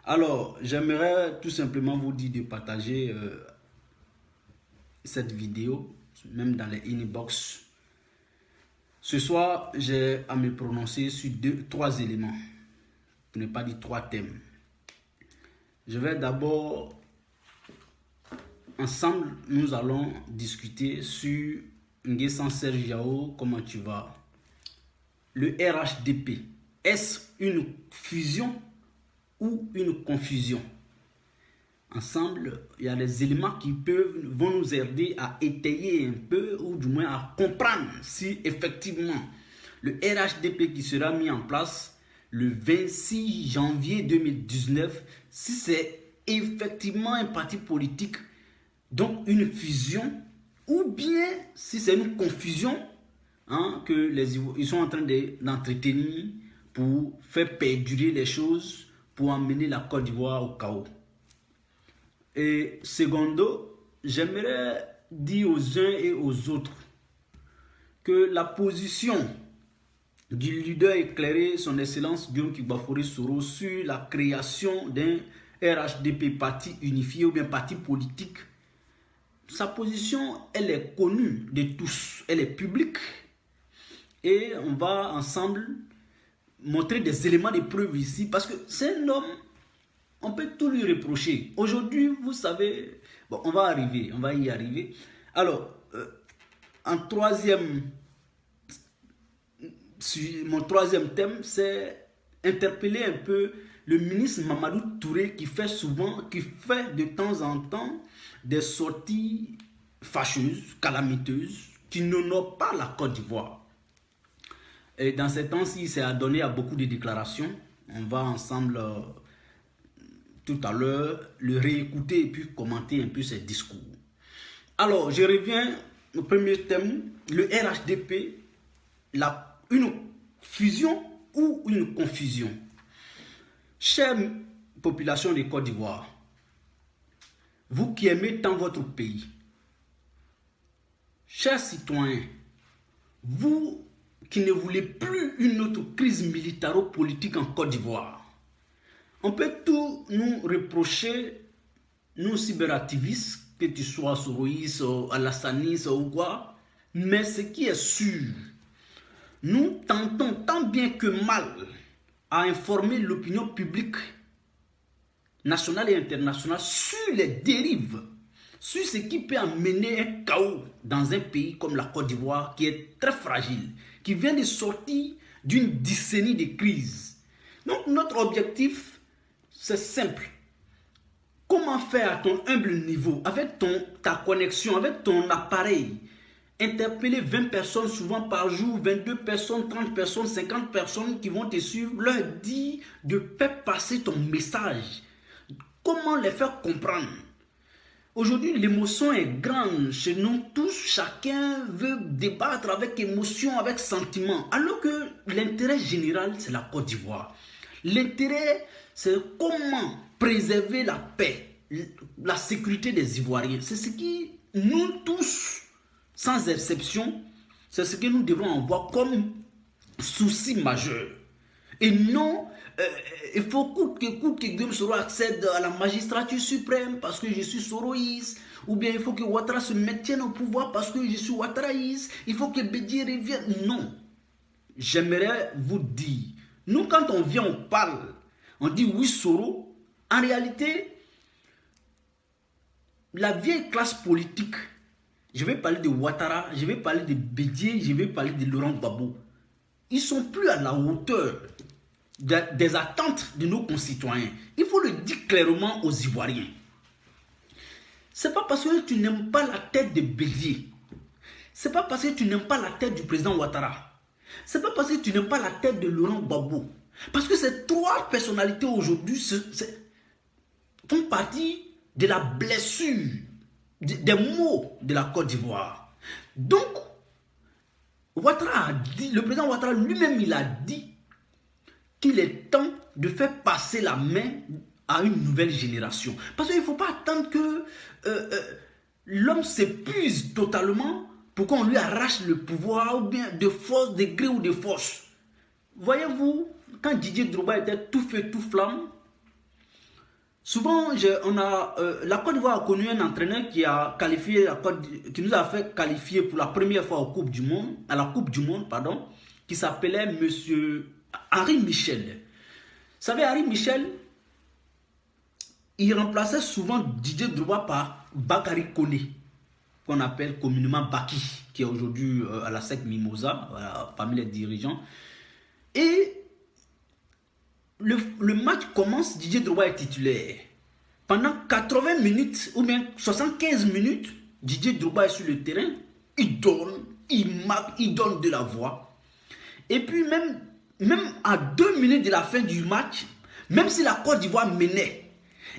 Alors, j'aimerais tout simplement vous dire de partager cette vidéo, même dans les inbox. Ce soir, j'ai à me prononcer sur trois éléments, pour ne pas dire trois thèmes. Je vais d'abord, ensemble, nous allons discuter sur Nguessan Serge Yao, comment tu vas? Le RHDP, est-ce une fusion ou une confusion? Ensemble, il y a des éléments qui vont nous aider à étayer un peu ou du moins à comprendre si effectivement le RHDP qui sera mis en place le 26 janvier 2019, si c'est effectivement un parti politique, donc une fusion, ou bien si c'est une confusion que ils sont en train d'entretenir pour faire perdurer les choses, pour emmener la Côte d'Ivoire au chaos. Et secondo, j'aimerais dire aux uns et aux autres que la position du leader éclairé, son excellence Guillaume Kibafori Soro, sur la création d'un RHDP parti unifié ou bien parti politique, sa position, elle est connue de tous, elle est publique. Et on va ensemble montrer des éléments de preuve ici, parce que c'est un homme, on peut tout lui reprocher. Aujourd'hui, vous savez, bon, on va y arriver. Alors, mon troisième thème, c'est interpeller un peu le ministre Mamadou Touré qui fait de temps en temps des sorties fâcheuses, calamiteuses, qui n'honorent pas la Côte d'Ivoire. Et dans ces temps-ci, il s'est adonné à beaucoup de déclarations. On va ensemble, tout à l'heure, le réécouter et puis commenter un peu ses discours. Alors, je reviens au premier thème, le RHDP, une fusion ou une confusion. Chère population de Côte d'Ivoire, vous qui aimez tant votre pays, chers citoyens, vous qui ne voulez plus une autre crise militaro-politique en Côte d'Ivoire, on peut tout nous reprocher, nous cyberactivistes, que tu sois Soroïs, Alassanis ou quoi, mais ce qui est sûr, nous tentons tant bien que mal à informer l'opinion publique nationale et internationale sur les dérives, sur ce qui peut amener un chaos dans un pays comme la Côte d'Ivoire qui est très fragile, qui vient de sortir d'une décennie de crise. Donc notre objectif, c'est simple. Comment faire à ton humble niveau, avec ta connexion, avec ton appareil, interpeller 20 personnes souvent par jour, 22 personnes, 30 personnes, 50 personnes qui vont te suivre, leur dire de faire passer ton message. Comment les faire comprendre? Aujourd'hui, l'émotion est grande chez nous tous. Chacun veut débattre avec émotion, avec sentiment. Alors que l'intérêt général, c'est la Côte d'Ivoire. L'intérêt, c'est comment préserver la paix, la sécurité des Ivoiriens. C'est ce qui, nous tous, sans exception, c'est ce que nous devons avoir comme souci majeur. Et non, il faut coûte que Guillaume Soro accède à la magistrature suprême parce que je suis Soroïs. Ou bien il faut que Ouattara se maintienne au pouvoir parce que je suis Ouattaraïs. Il faut que Bédié revienne. Non. J'aimerais vous dire, nous quand on vient, on parle, on dit oui Soro. En réalité, la vieille classe politique, je vais parler de Ouattara, je vais parler de Bédié, je vais parler de Laurent Gbagbo. Ils ne sont plus à la hauteur des attentes de nos concitoyens. Il faut le dire clairement aux Ivoiriens. Ce n'est pas parce que tu n'aimes pas la tête de Bédié. Ce n'est pas parce que tu n'aimes pas la tête du président Ouattara. Ce n'est pas parce que tu n'aimes pas la tête de Laurent Gbagbo. Parce que ces trois personnalités aujourd'hui font partie de la blessure, des maux de la Côte d'Ivoire. Donc, Ouattara a dit, le président Ouattara lui-même, il a dit qu'il est temps de faire passer la main à une nouvelle génération. Parce qu'il ne faut pas attendre que l'homme s'épuise totalement pour qu'on lui arrache le pouvoir, ou bien de force, de gré ou de force. Voyez-vous, quand Didier Drogba était tout feu, tout flamme, Souvent, la Côte d'Ivoire a connu un entraîneur qui a qualifié qui nous a fait qualifier pour la première fois à la Coupe du Monde, pardon, qui s'appelait Monsieur Henri Michel. Vous savez, Henri Michel, il remplaçait souvent Didier Drogba par Bakary Koné, qu'on appelle communément Baki, qui est aujourd'hui à la secte Mimosa, parmi les dirigeants. Et le match commence, Didier Drogba est titulaire. Pendant 80 minutes ou bien 75 minutes, Didier Drogba est sur le terrain. Il donne, il marque, il donne de la voix. Et puis même à 2 minutes de la fin du match, même si la Côte d'Ivoire menait,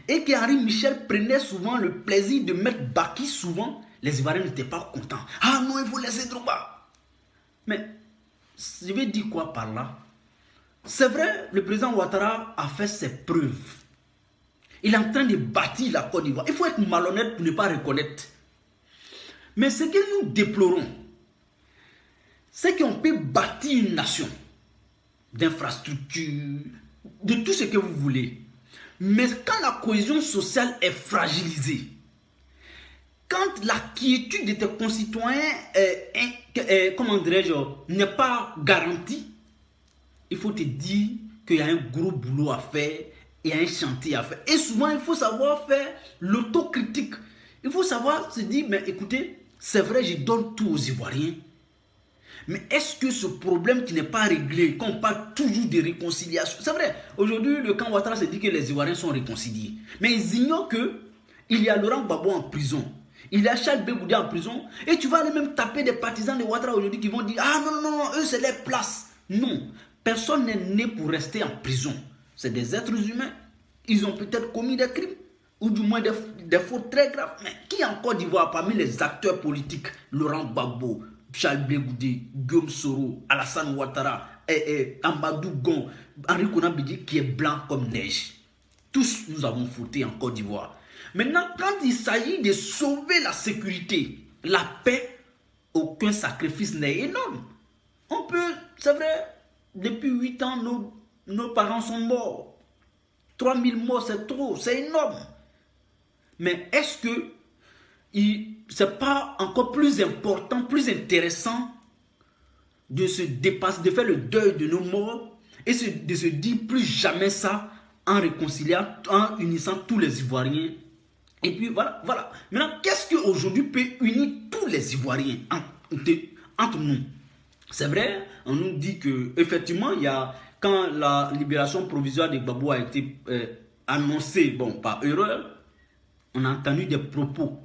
et qu'Henri Michel prenait souvent le plaisir de mettre Baki souvent, les Ivoiriens n'étaient pas contents. Ah non, il faut laisser Drogba. Mais je vais dire quoi par là? C'est vrai, le président Ouattara a fait ses preuves. Il est en train de bâtir la Côte d'Ivoire. Il faut être malhonnête pour ne pas reconnaître. Mais ce que nous déplorons, c'est qu'on peut bâtir une nation d'infrastructures, de tout ce que vous voulez. Mais quand la cohésion sociale est fragilisée, quand la quiétude de tes concitoyens n'est pas garantie, il faut te dire qu'il y a un gros boulot à faire, il y a un chantier à faire. Et souvent, il faut savoir faire l'autocritique. Il faut savoir se dire, mais écoutez, c'est vrai, je donne tout aux Ivoiriens. Mais est-ce que ce problème qui n'est pas réglé, qu'on parle toujours de réconciliation, c'est vrai, aujourd'hui, le camp Ouattara se dit que les Ivoiriens sont réconciliés. Mais ils ignorent qu'il y a Laurent Gbagbo en prison. Il y a Charles Bégoudé en prison. Et tu vas aller même taper des partisans de Ouattara aujourd'hui qui vont dire, ah non, non, non, eux, c'est les places. Non, personne n'est né pour rester en prison. C'est des êtres humains. Ils ont peut-être commis des crimes, ou du moins des fautes très graves. Mais qui en Côte d'Ivoire, parmi les acteurs politiques, Laurent Gbagbo, Charles Bégoudé, Guillaume Soro, Alassane Ouattara, Amadou Gon, Henri Konan Bédié, qui est blanc comme neige? Tous nous avons fauté en Côte d'Ivoire. Maintenant, quand il s'agit de sauver la sécurité, la paix, aucun sacrifice n'est énorme. On peut, c'est vrai, depuis 8 ans, nos parents sont morts. 3000 morts, c'est trop, c'est énorme. Mais est-ce que c'est pas encore plus important, plus intéressant de se dépasser, de faire le deuil de nos morts et de se dire plus jamais ça en réconciliant, en unissant tous les Ivoiriens? Et puis voilà. Maintenant, qu'est-ce qu'aujourd'hui peut unir tous les Ivoiriens entre nous? C'est vrai, on nous dit que effectivement, quand la libération provisoire de Gbagbo a été annoncée, bon, par erreur, on a entendu des propos.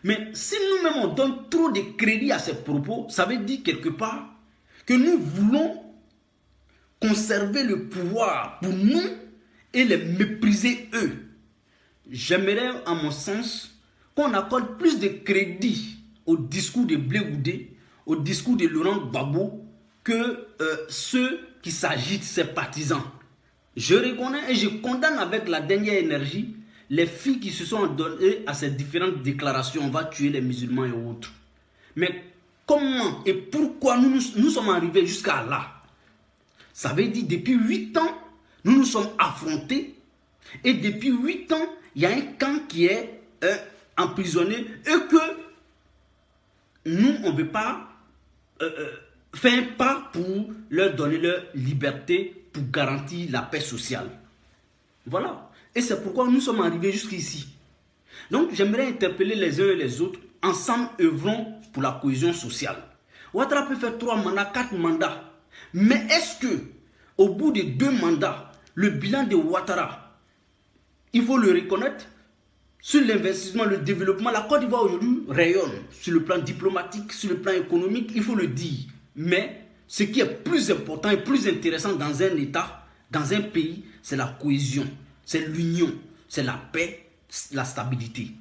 Mais si nous-mêmes on donne trop de crédit à ces propos, ça veut dire quelque part que nous voulons conserver le pouvoir pour nous et les mépriser eux. J'aimerais, à mon sens, qu'on accorde plus de crédit au discours de Bégoudé, au discours de Laurent Gbagbo, que ceux qui s'agitent, ces partisans. Je reconnais et je condamne avec la dernière énergie les filles qui se sont données à ces différentes déclarations. On va tuer les musulmans et autres. Mais comment et pourquoi nous sommes arrivés jusqu'à là? Ça veut dire depuis 8 ans, nous nous sommes affrontés. Et depuis 8 ans, il y a un camp qui est emprisonné et que nous, on ne veut pas faire un pas pour leur donner leur liberté, pour garantir la paix sociale. Voilà. Et c'est pourquoi nous sommes arrivés jusqu'ici. Donc, j'aimerais interpeller les uns et les autres. Ensemble, œuvrons pour la cohésion sociale. Ouattara peut faire 3 mandats, 4 mandats. Mais est-ce que, au bout de 2 mandats, le bilan de Ouattara, il faut le reconnaître, sur l'investissement, le développement, la Côte d'Ivoire aujourd'hui rayonne sur le plan diplomatique, sur le plan économique, il faut le dire. Mais ce qui est plus important et plus intéressant dans un État, dans un pays, c'est la cohésion, c'est l'union, c'est la paix, la stabilité.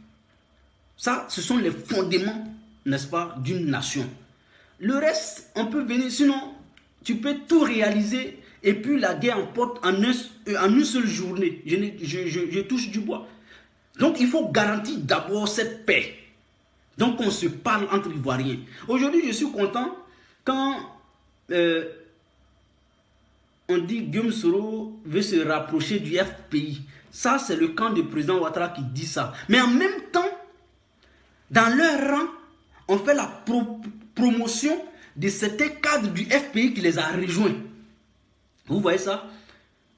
Ça, ce sont les fondements, n'est-ce pas, d'une nation. Le reste, on peut venir, sinon, tu peux tout réaliser et puis la guerre emporte en une seule journée. Je touche du bois. Donc, il faut garantir d'abord cette paix. Donc, on se parle entre Ivoiriens. Aujourd'hui, je suis content quand on dit que Guillaume Soro veut se rapprocher du FPI. Ça, c'est le camp du président Ouattara qui dit ça. Mais en même temps, dans leur rang, on fait la promotion de certains cadres du FPI qui les a rejoints. Vous voyez ça?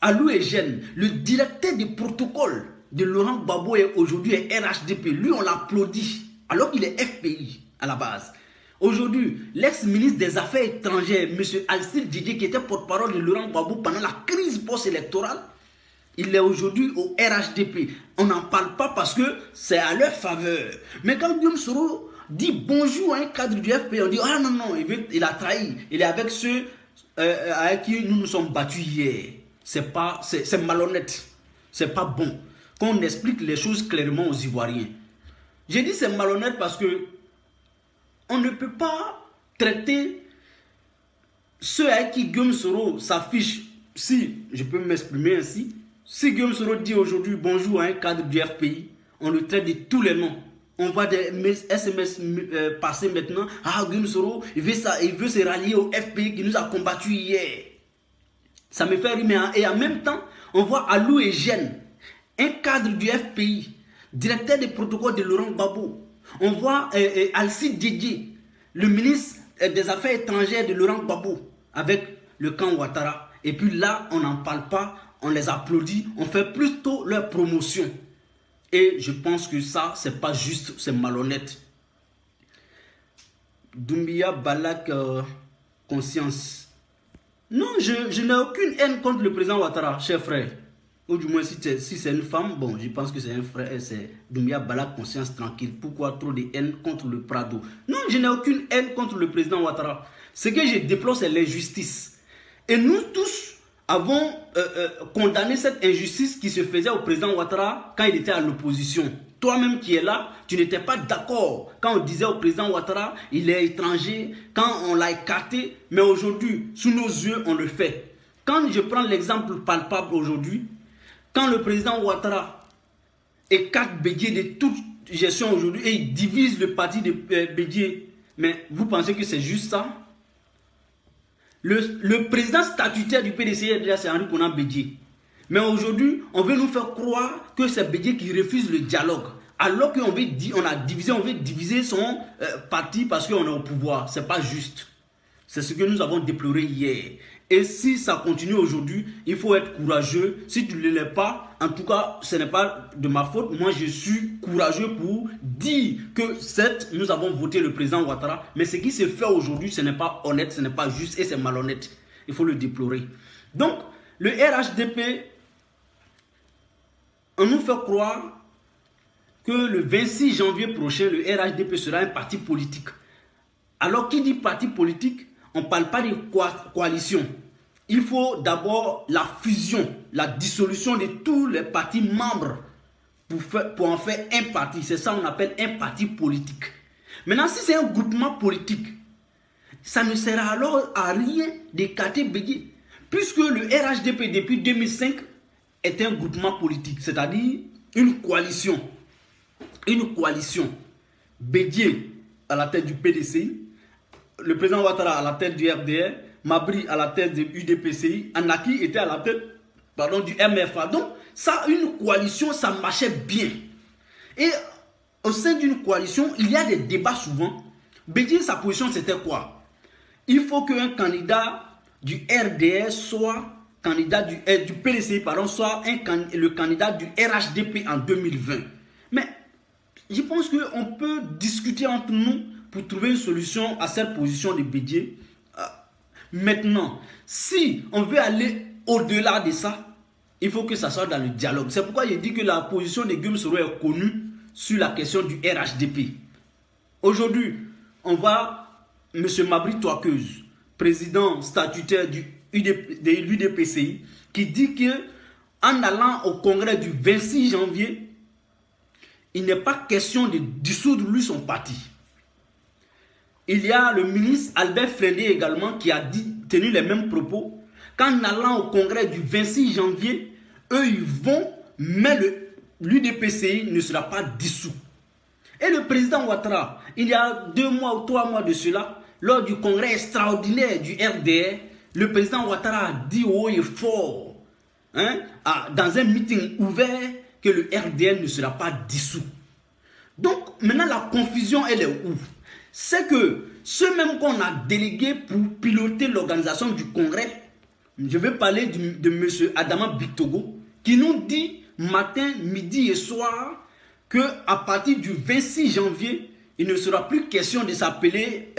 Alou Eugène, le directeur du protocole de Laurent Gbagbo est aujourd'hui RHDP. Lui, on l'applaudit, alors qu'il est FPI à la base. Aujourd'hui, l'ex-ministre des Affaires étrangères, M. Alcide Didier, qui était porte-parole de Laurent Gbagbo pendant la crise post-électorale, il est aujourd'hui au RHDP. On n'en parle pas parce que c'est à leur faveur. Mais quand Guillaume Soro dit bonjour à un cadre du FPI, on dit ah non, il a trahi. Il est avec ceux avec qui nous nous sommes battus hier. C'est malhonnête. C'est pas bon. Qu'on explique les choses clairement aux Ivoiriens. J'ai dit c'est malhonnête parce que on ne peut pas traiter ceux avec qui Guillaume Soro s'affiche, si je peux m'exprimer ainsi, si Guillaume Soro dit aujourd'hui bonjour à un cadre du FPI, on le traite de tous les noms. On voit des SMS passer maintenant. Ah, Guillaume Soro, il veut se rallier au FPI qui nous a combattus hier. Ça me fait rimer. Et en même temps, on voit Alou Eugène, un cadre du FPI, directeur des protocoles de Laurent Gbagbo. On voit Alcide Didier, le ministre des Affaires étrangères de Laurent Gbagbo, avec le camp Ouattara. Et puis là, on n'en parle pas, on les applaudit, on fait plutôt leur promotion. Et je pense que ça, c'est pas juste, c'est malhonnête. Doumbia Balak, conscience. Non, je n'ai aucune haine contre le président Ouattara, cher frère. Ou du moins, si c'est une femme, bon, je pense que c'est un frère, c'est Doumbia Balak, conscience tranquille. Pourquoi trop de haine contre le Prado? Non, je n'ai aucune haine contre le président Ouattara. Ce que je déplore, c'est l'injustice. Et nous tous avons condamné cette injustice qui se faisait au président Ouattara quand il était à l'opposition. Toi-même qui es là, tu n'étais pas d'accord quand on disait au président Ouattara, il est étranger, quand on l'a écarté. Mais aujourd'hui, sous nos yeux, on le fait. Quand je prends l'exemple palpable aujourd'hui, quand le président Ouattara écarte Bédié de toute gestion aujourd'hui et il divise le parti de Bédié, mais vous pensez que c'est juste ça? Le président statutaire du PDC, c'est Henri Konan Bédié. Mais aujourd'hui, on veut nous faire croire que c'est Bédié qui refuse le dialogue. Alors qu'on veut diviser son parti parce qu'on est au pouvoir. Ce n'est pas juste. C'est ce que nous avons déploré hier. Et si ça continue aujourd'hui, il faut être courageux. Si tu ne l'es pas, en tout cas, ce n'est pas de ma faute. Moi, je suis courageux pour dire que certes, nous avons voté le président Ouattara. Mais ce qui se fait aujourd'hui, ce n'est pas honnête, ce n'est pas juste et c'est malhonnête. Il faut le déplorer. Donc, le RHDP, on nous fait croire que le 26 janvier prochain, le RHDP sera un parti politique. Alors, qui dit parti politique, on ne parle pas de coalition. Il faut d'abord la fusion, la dissolution de tous les partis membres pour en faire un parti. C'est ça qu'on appelle un parti politique. Maintenant, si c'est un groupement politique, ça ne sert alors à rien d'écarter Bédié. Puisque le RHDP, depuis 2005, est un groupement politique, c'est-à-dire une coalition. Une coalition. Bédié à la tête du PDCI, le président Ouattara à la tête du RDR, Mabri à la tête du UDPCI, Anaki était à la tête du MFA. Donc, ça, une coalition, ça marchait bien. Et au sein d'une coalition, il y a des débats souvent. Bédié, sa position, c'était quoi? Il faut qu'un candidat du RDR soit candidat du PDCI, pardon, soit le candidat du RHDP en 2020. Mais je pense qu'on peut discuter entre nous pour trouver une solution à cette position de Bédié. Maintenant, si on veut aller au-delà de ça, il faut que ça soit dans le dialogue. C'est pourquoi je dis que la position de Guillaume Soro est connue sur la question du RHDP. Aujourd'hui, on voit M. Mabri Touakeuse, président statutaire de l'UDPCI, qui dit qu'en allant au congrès du 26 janvier, il n'est pas question de dissoudre lui son parti. Il y a le ministre Albert Frendé également qui a tenu les mêmes propos. Qu'en allant au congrès du 26 janvier, eux ils vont, mais l'UDPCI ne sera pas dissous. Et le président Ouattara, il y a 2 mois ou 3 mois de cela, lors du congrès extraordinaire du RDR, le président Ouattara a dit haut et fort dans un meeting ouvert que le RDN ne sera pas dissous. Donc, maintenant, la confusion, elle est où? C'est que ceux même qu'on a délégués pour piloter l'organisation du congrès, je vais parler de M. Adama Bictogo, qui nous dit matin, midi et soir qu'à partir du 26 janvier, il ne sera plus question de s'appeler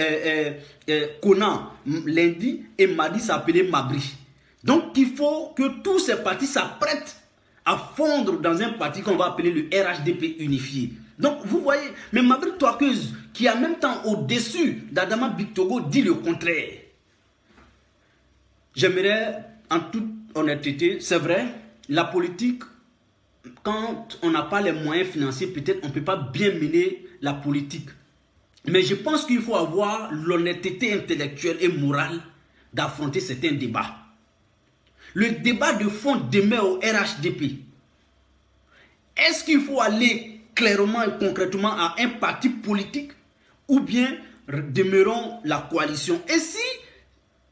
Conan lundi et mardi s'appeler Mabri. Donc, il faut que tous ces partis s'apprêtent à fondre dans un parti qu'on va appeler le RHDP unifié. Donc, vous voyez, mais Mabri Touakeuse, qui en même temps au-dessus d'Adama Bictogo, dit le contraire. J'aimerais, en toute honnêteté, c'est vrai, la politique, quand on n'a pas les moyens financiers, peut-être on ne peut pas bien mener la politique. Mais je pense qu'il faut avoir l'honnêteté intellectuelle et morale d'affronter certains débats. Le débat de fond demeure au RHDP. Est-ce qu'il faut aller clairement et concrètement à un parti politique ou bien demeurons la coalition? Et si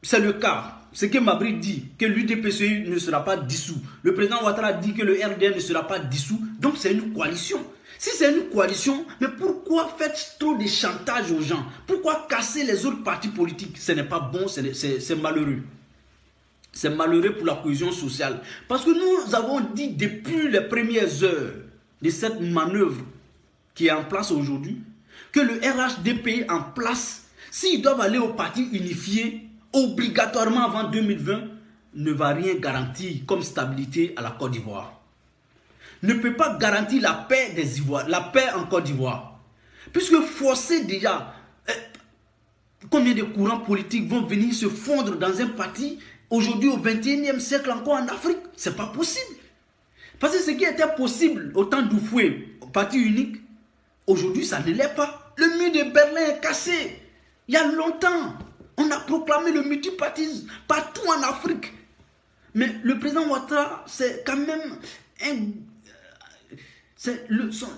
c'est le cas, ce que Mabri dit, que l'UDPCI ne sera pas dissous, le président Ouattara dit que le RDN ne sera pas dissous, donc c'est une coalition. Si c'est une coalition, mais pourquoi faites trop de chantage aux gens? Pourquoi casser les autres partis politiques? Ce n'est pas bon, c'est malheureux. C'est malheureux pour la cohésion sociale. Parce que nous avons dit depuis les premières heures de cette manœuvre qui est en place aujourd'hui, que le RHDP en place, s'ils doivent aller au parti unifié, obligatoirement avant 2020, ne va rien garantir comme stabilité à la Côte d'Ivoire. Ne peut pas garantir la paix des Ivoiriens, la paix en Côte d'Ivoire. Puisque forcer déjà, combien de courants politiques vont venir se fondre dans un parti aujourd'hui au 21e siècle encore en Afrique? C'est pas possible. Parce que ce qui était possible au temps d'Oufoué, au parti unique, aujourd'hui ça ne l'est pas. Le mur de Berlin est cassé. Il y a longtemps, on a proclamé le multipartisme partout en Afrique. Mais le président Ouattara, c'est quand même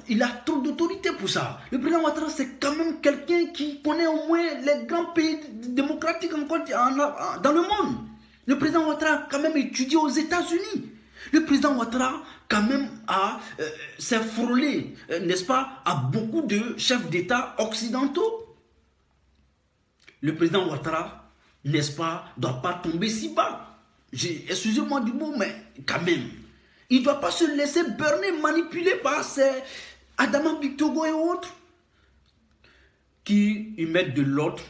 il a trop d'autorité pour ça. Le président Ouattara, c'est quand même quelqu'un qui connaît au moins les grands pays démocratiques dans le monde. Le président Ouattara a quand même étudié aux États-Unis. Le président Ouattara, quand même, s'est frôlé, n'est-ce pas, à beaucoup de chefs d'État occidentaux. Le président Ouattara, n'est-ce pas, ne doit pas tomber si bas. Excusez-moi du mot, mais quand même. Il ne doit pas se laisser berner, manipuler par ces Adama Bictogo et autres qui y mettent de l'ordre,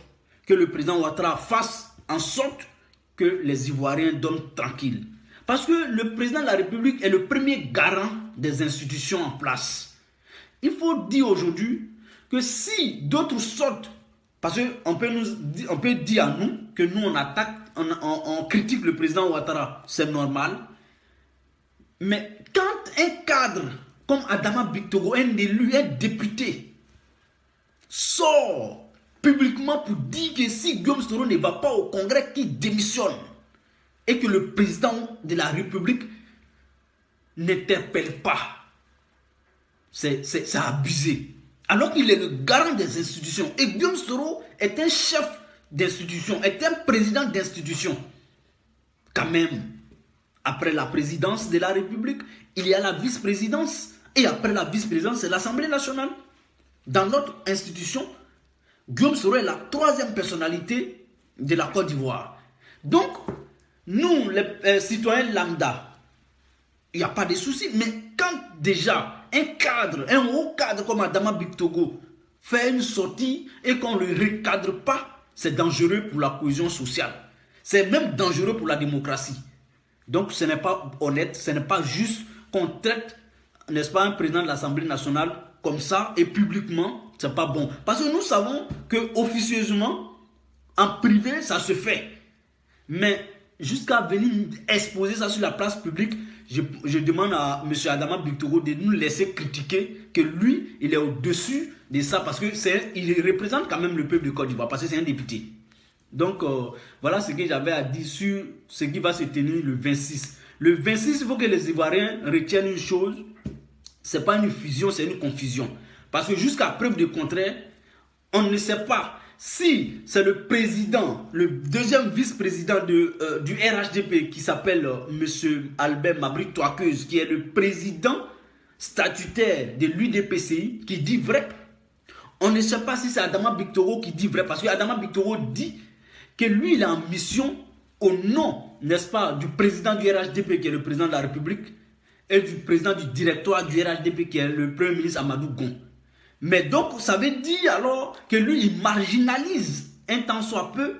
que le président Ouattara fasse en sorte que les Ivoiriens dorment tranquilles. Parce que le président de la République est le premier garant des institutions en place. Il faut dire aujourd'hui que si d'autres sortent, parce qu'on peut dire à nous que nous on attaque, on critique le président Ouattara, c'est normal. Mais quand un cadre comme Adama Bictogo, un élu, un député, sort publiquement pour dire que si Guillaume Soro ne va pas au Congrès, qu'il démissionne, et que le président de la République n'interpelle pas, c'est abusé. Alors qu'il est le garant des institutions. Et Guillaume Soro est un chef d'institution, est un président d'institution. Quand même, après la présidence de la République, il y a la vice-présidence. Et après la vice-présidence, c'est l'Assemblée nationale. Dans notre institution, Guillaume Soro est la troisième personnalité de la Côte d'Ivoire. Donc, nous, les citoyens lambda, il n'y a pas de souci. Mais quand déjà un cadre, un haut cadre comme Adama Bictogo fait une sortie et qu'on ne le recadre pas, c'est dangereux pour la cohésion sociale. C'est même dangereux pour la démocratie. Donc ce n'est pas honnête, ce n'est pas juste qu'on traite, n'est-ce pas, un président de l'Assemblée nationale comme ça et publiquement, c'est pas bon. Parce que nous savons que officieusement, en privé, ça se fait. Mais jusqu'à venir exposer ça sur la place publique, je demande à M. Adama Bictogo de nous laisser critiquer que lui, il est au-dessus de ça parce qu'il représente quand même le peuple de Côte d'Ivoire parce que c'est un député. Donc, voilà ce que j'avais à dire sur ce qui va se tenir le 26. Le 26, il faut que les Ivoiriens retiennent une chose, ce n'est pas une fusion, c'est une confusion. Parce que jusqu'à preuve de contraire, on ne sait pas si c'est le président, le deuxième vice-président du RHDP qui s'appelle M. Albert Mabry Twakeuze, qui est le président statutaire de l'UDPCI, qui dit vrai, on ne sait pas si c'est Adama Bictoro qui dit vrai, parce que Adama Bictoro dit que lui, il est en mission au nom, n'est-ce pas, du président du RHDP, qui est le président de la République, et du président du directoire du RHDP, qui est le premier ministre Amadou Gon. Mais donc, ça veut dire alors que lui, il marginalise un tant soit peu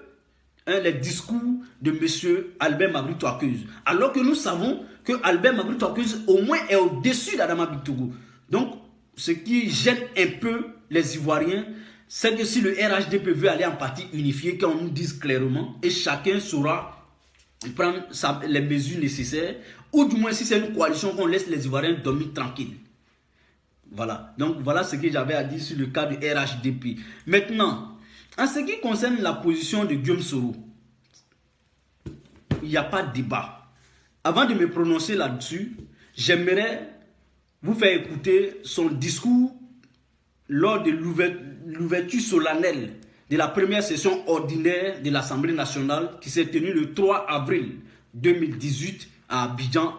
les discours de M. Albert Mabry Twakeuze. Alors que nous savons que Albert Mabry Twakeuze, au moins, est au-dessus d'Adama Bictoro. Donc, ce qui gêne un peu les Ivoiriens, c'est que si le RHDP veut aller en parti unifié, qu'on nous dise clairement, et chacun saura prendre les mesures nécessaires, ou du moins si c'est une coalition, qu'on laisse les Ivoiriens dormir tranquilles. Voilà, donc voilà ce que j'avais à dire sur le cas du RHDP. Maintenant, en ce qui concerne la position de Guillaume Soro, il n'y a pas de débat. Avant de me prononcer là-dessus, j'aimerais vous faire écouter son discours lors de l'ouverture solennelle de la première session ordinaire de l'Assemblée nationale qui s'est tenue le 3 avril 2018 à Abidjan,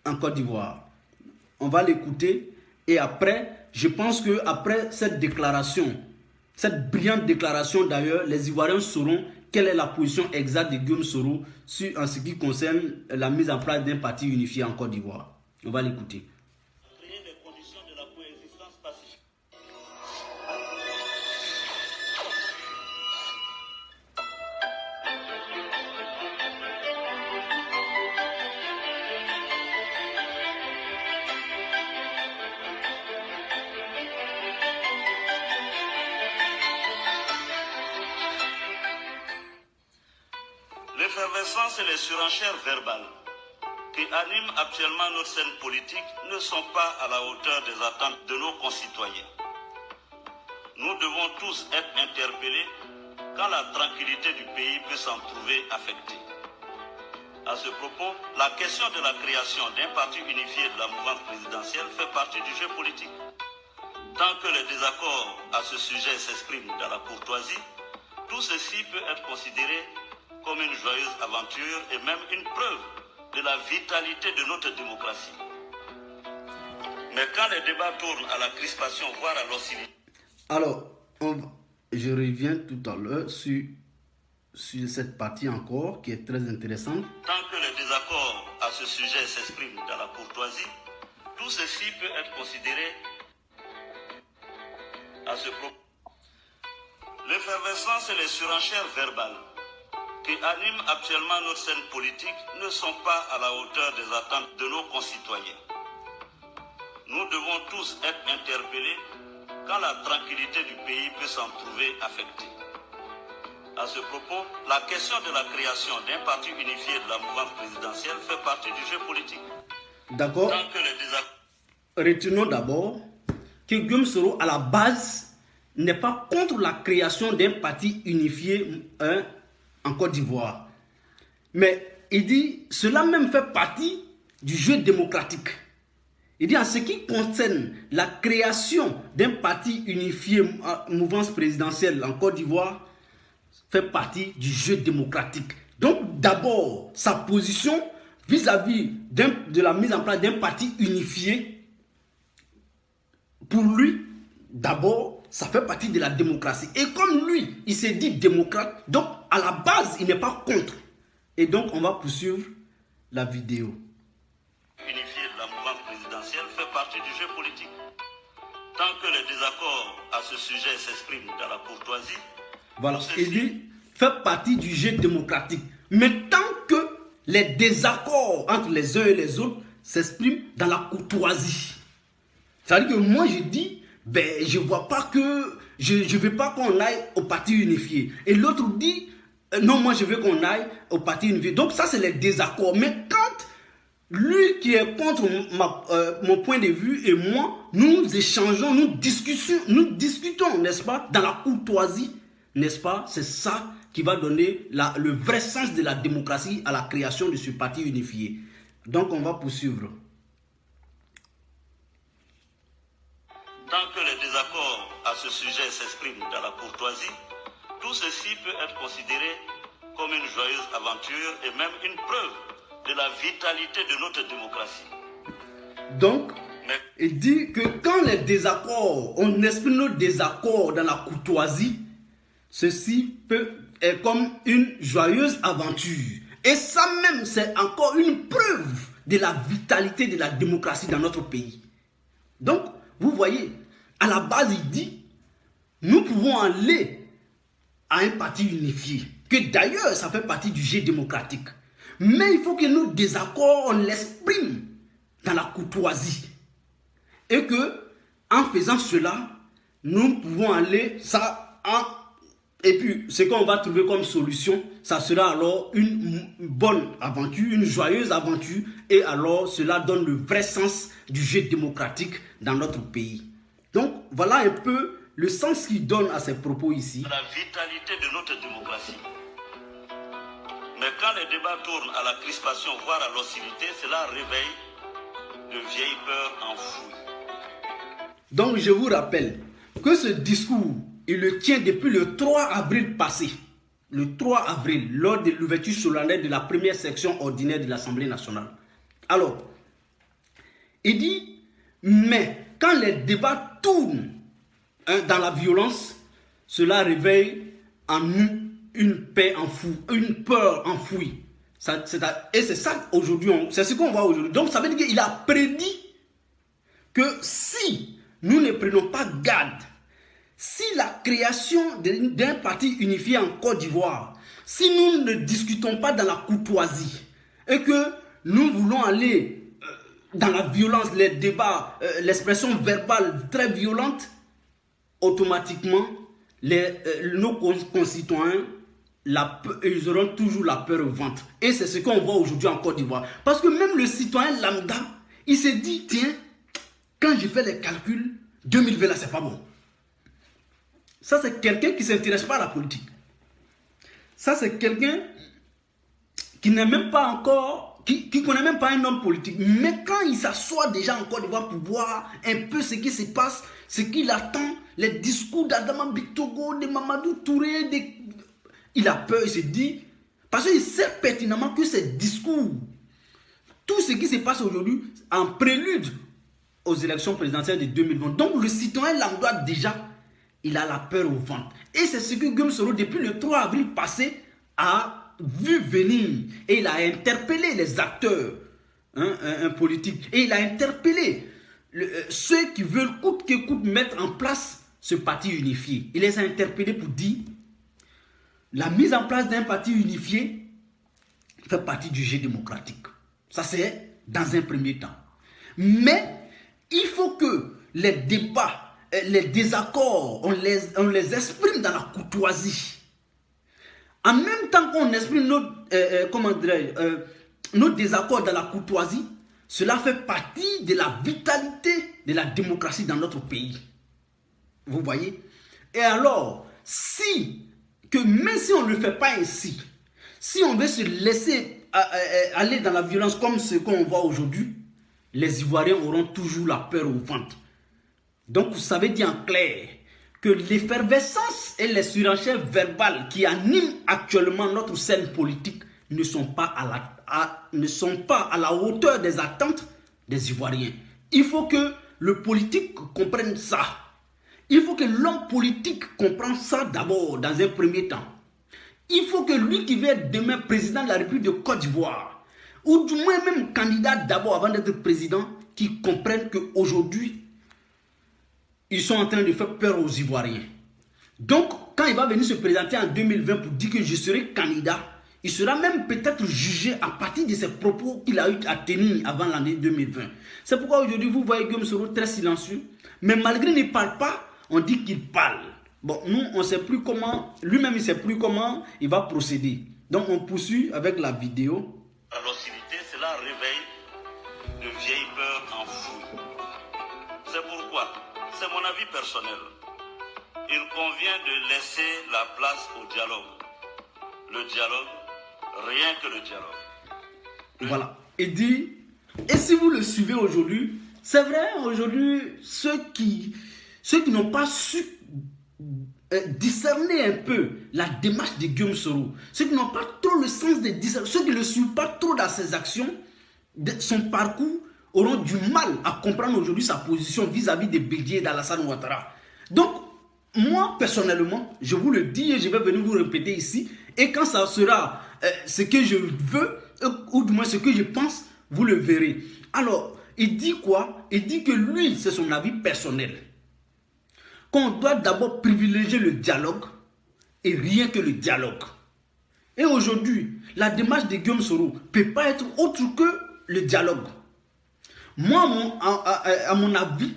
en Côte d'Ivoire. On va l'écouter et après, je pense qu'après cette déclaration, cette brillante déclaration d'ailleurs, les Ivoiriens sauront quelle est la position exacte de Guillaume Soro en ce qui concerne la mise en place d'un parti unifié en Côte d'Ivoire. On va l'écouter. L'effervescence et les surenchères verbales qui animent actuellement notre scène politique ne sont pas à la hauteur des attentes de nos concitoyens. Nous devons tous être interpellés quand la tranquillité du pays peut s'en trouver affectée. À ce propos, la question de la création d'un parti unifié de la mouvance présidentielle fait partie du jeu politique. Tant que les désaccords à ce sujet s'expriment dans la courtoisie, tout ceci peut être considéré comme une joyeuse aventure et même une preuve de la vitalité de notre démocratie. Mais quand les débats tournent à la crispation, voire à l'hostilité... Alors, je reviens tout à l'heure sur cette partie encore qui est très intéressante. Tant que les désaccords à ce sujet s'expriment dans la courtoisie, tout ceci peut être considéré à ce propos. L'effervescence et les surenchères verbales qui animent actuellement notre scène politique ne sont pas à la hauteur des attentes de nos concitoyens. Nous devons tous être interpellés quand la tranquillité du pays peut s'en trouver affectée. À ce propos, la question de la création d'un parti unifié de la mouvance présidentielle fait partie du jeu politique. D'accord. Retenons d'abord que Guillaume Soro, à la base, n'est pas contre la création d'un parti unifié en Côte d'Ivoire. Mais il dit, cela même fait partie du jeu démocratique. Il dit, en ce qui concerne la création d'un parti unifié mouvance présidentielle en Côte d'Ivoire, fait partie du jeu démocratique. Donc d'abord, sa position vis-à-vis de la mise en place d'un parti unifié, pour lui, d'abord, ça fait partie de la démocratie. Et comme lui, il s'est dit démocrate, donc à la base, il n'est pas contre. Et donc, on va poursuivre la vidéo. Unifié de la mouvance présidentielle fait partie du jeu politique. Tant que les désaccords à ce sujet s'expriment dans la courtoisie, voilà, il dit, fait partie du jeu démocratique. Mais tant que les désaccords entre les uns et les autres s'expriment dans la courtoisie. C'est-à-dire que moi, je dis, ben, je ne vois pas que... Je ne veux pas qu'on aille au parti unifié. Et l'autre dit, non, moi, je veux qu'on aille au parti unifié. Donc, ça, c'est les désaccords. Mais quand lui qui est contre mon point de vue et moi, nous échangeons, nous discutons, n'est-ce pas, dans la courtoisie, n'est-ce pas, c'est ça qui va donner le vrai sens de la démocratie à la création de ce parti unifié. Donc, on va poursuivre. Tant que les désaccords à ce sujet s'exprime dans la courtoisie, tout ceci peut être considéré comme une joyeuse aventure et même une preuve de la vitalité de notre démocratie. Donc, il dit que quand les désaccords, on exprime nos désaccords dans la courtoisie, ceci peut être comme une joyeuse aventure. Et ça même, c'est encore une preuve de la vitalité de la démocratie dans notre pays. Donc, vous voyez, à la base, il dit, nous pouvons aller à un parti unifié, que d'ailleurs, ça fait partie du jeu démocratique. Mais il faut que nos désaccords, on l'exprime dans la courtoisie. Et que, en faisant cela, nous pouvons aller ça en... Et puis, ce qu'on va trouver comme solution, ça sera alors une bonne aventure, une joyeuse aventure. Et alors, cela donne le vrai sens du jeu démocratique dans notre pays. Donc, voilà un peu le sens qu'il donne à ces propos ici. La vitalité de notre démocratie. Mais quand les débats tournent à la crispation, voire à l'hostilité, cela réveille de vieilles peurs enfouies. Donc, je vous rappelle que ce discours, il le tient depuis le 3 avril passé. Le 3 avril, lors de l'ouverture solennelle de la première section ordinaire de l'Assemblée nationale. Alors, il dit, mais quand les débats tournent dans la violence, cela réveille en nous une paix enfouie, une peur enfouie. Et c'est ça aujourd'hui, c'est ce qu'on voit aujourd'hui. Donc ça veut dire qu'il a prédit que si nous ne prenons pas garde, si la création d'un parti unifié en Côte d'Ivoire, si nous ne discutons pas dans la courtoisie et que nous voulons aller dans la violence, les débats, l'expression verbale très violente, automatiquement, nos concitoyens, ils auront toujours la peur au ventre. Et c'est ce qu'on voit aujourd'hui en Côte d'Ivoire. Parce que même le citoyen lambda, il se dit, tiens, quand je fais les calculs, 2020 là, c'est pas bon. Ça, c'est quelqu'un qui ne s'intéresse pas à la politique. Ça, c'est quelqu'un qui n'est même pas encore, qui ne connaît même pas un homme politique. Mais quand il s'assoit déjà en Côte d'Ivoire pour voir un peu ce qui se passe, ce qu'il attend, les discours d'Adama Bitogo, de Mamadou Touré, il a peur, il se dit, parce qu'il sait pertinemment que ces discours, tout ce qui se passe aujourd'hui, en prélude aux élections présidentielles de 2020. Donc le citoyen lambda déjà, il a la peur au ventre. Et c'est ce que Guillaume Soro, depuis le 3 avril passé, a vu venir. Et il a interpellé les acteurs politiques. Et il a interpellé ceux qui veulent coûte que coûte mettre en place ce parti unifié. Il les a interpellés pour dire la mise en place d'un parti unifié fait partie du jeu démocratique. Ça, c'est dans un premier temps. Mais il faut que les débats, les désaccords, on les exprime dans la courtoisie. En même temps qu'on exprime nos désaccords dans la courtoisie, cela fait partie de la vitalité de la démocratie dans notre pays. Vous voyez? Et alors, même si on ne le fait pas ainsi, si on veut se laisser aller dans la violence comme ce qu'on voit aujourd'hui, les Ivoiriens auront toujours la peur au ventre. Donc, ça veut dire en clair que l'effervescence et les surenchères verbales qui animent actuellement notre scène politique ne sont pas à la hauteur des attentes des Ivoiriens. Il faut que le politique comprenne ça. Il faut que l'homme politique comprenne ça d'abord, dans un premier temps. Il faut que lui qui veut être demain président de la République de Côte d'Ivoire, ou du moins même candidat d'abord avant d'être président, qui comprenne qu'aujourd'hui, ils sont en train de faire peur aux Ivoiriens. Donc, quand il va venir se présenter en 2020 pour dire que je serai candidat, il sera même peut-être jugé à partir de ses propos qu'il a eu à tenir avant l'année 2020. C'est pourquoi aujourd'hui, vous voyez Guillaume Soro très silencieux. Mais malgré qu'il ne parle pas, on dit qu'il parle. Bon, nous, on ne sait plus comment, lui-même, il ne sait plus comment il va procéder. Donc, on poursuit avec la vidéo. À l'hostilité, cela réveille de vieilles peurs enfouies. C'est pourquoi, c'est mon avis personnel, il convient de laisser la place au dialogue. Le dialogue, rien que le dialogue. Voilà. Il dit, et si vous le suivez aujourd'hui, c'est vrai, aujourd'hui, ceux qui ceux qui n'ont pas su discerner un peu la démarche de Guillaume Soro, ceux qui n'ont pas trop le sens des discernements, ceux qui ne le suivent pas trop dans ses actions, son parcours, auront du mal à comprendre aujourd'hui sa position vis-à-vis de Bédié et d'Alassane Ouattara. Donc, moi, personnellement, je vous le dis et je vais venir vous répéter ici, et quand ça sera ce que je veux, ou du moins ce que je pense, vous le verrez. Alors, il dit quoi? Il dit que lui, c'est son avis personnel. Qu'on doit d'abord privilégier le dialogue et rien que le dialogue. Et aujourd'hui, la démarche de Guillaume Soro ne peut pas être autre que le dialogue. Moi, à mon avis,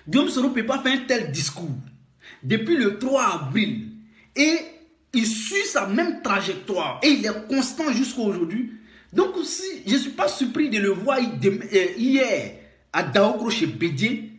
Guillaume Soro ne peut pas faire un tel discours depuis le 3 avril et il suit sa même trajectoire et il est constant jusqu'à aujourd'hui. Donc aussi, je ne suis pas surpris de le voir hier à Daokro chez Bédié